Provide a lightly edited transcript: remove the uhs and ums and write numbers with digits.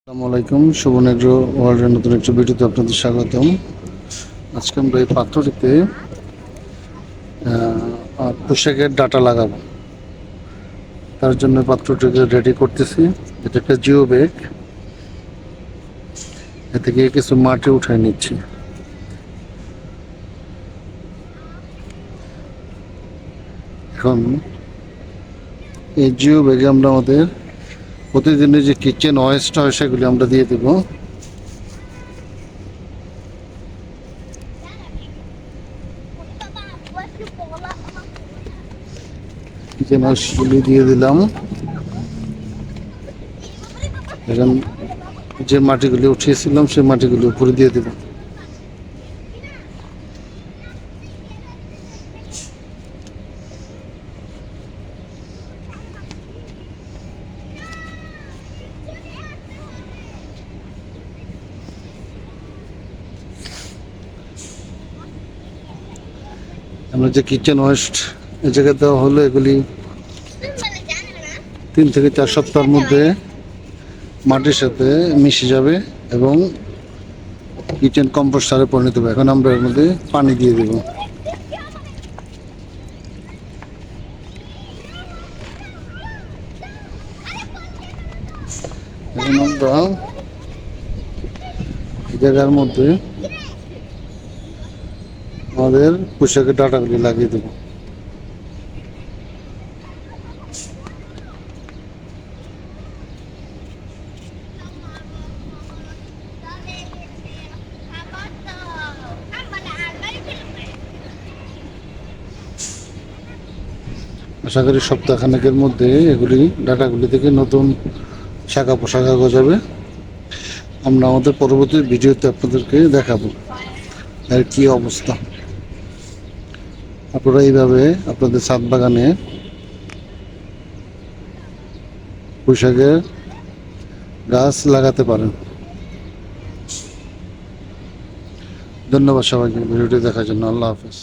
আসসালামু আলাইকুম, শুভন এগ্রো ওয়ার্ল্ডের নতুন একটা ভিডিওতে আপনাদের স্বাগতম। আজকে আমরা এই পাত্রটিতে পোশাকের ডাটা লাগাবো। তার জন্য পাত্রটিকে রেডি করতেছি। এটা একটা জিও ব্যাগ, এ থেকে কিছু মাটি উঠায় নিচ্ছি। এখন এই জিও ব্যাগে আমরা আমাদের প্রতিদিনের যে কিচেন ওয়েস্ট হয় সেগুলি আমরা দিয়ে দেবো। কিচেন ওয়েস্টগুলি দিয়ে দিলাম। এখন যে মাটিগুলি উঠিয়েছিলাম সেই মাটিগুলি উপরে দিয়ে দেব। আমরা যে কিচেন ওয়েস্ট এই জায়গায় দেওয়া হলো, এগুলি 3 থেকে 4 সপ্তাহের মধ্যে মাটির সাথে মিশে যাবে এবং কিচেন কম্পোস্ট সারে পরিণত হবে। এখন আমরা এর মধ্যে পানি দিয়ে দেব। এখন আমরা এই জায়গার মধ্যে আমাদের পোশাকের ডাটাগুলি লাগিয়ে দেবো। আশা করি সপ্তাহখানেকের মধ্যে এগুলি ডাটাগুলি থেকে নতুন শাখা পোশাখা গজাবে। আমরা আমাদের পরবর্তী ভিডিওতে আপনাদেরকে দেখাবো এর কী অবস্থা। আপনারা এইভাবে আপনাদের ছাদ বাগানে পোশাকের গাছ লাগাতে পারেন। ধন্যবাদ সবাইকে ভিডিওটি দেখার জন্য। আল্লাহ হাফেজ।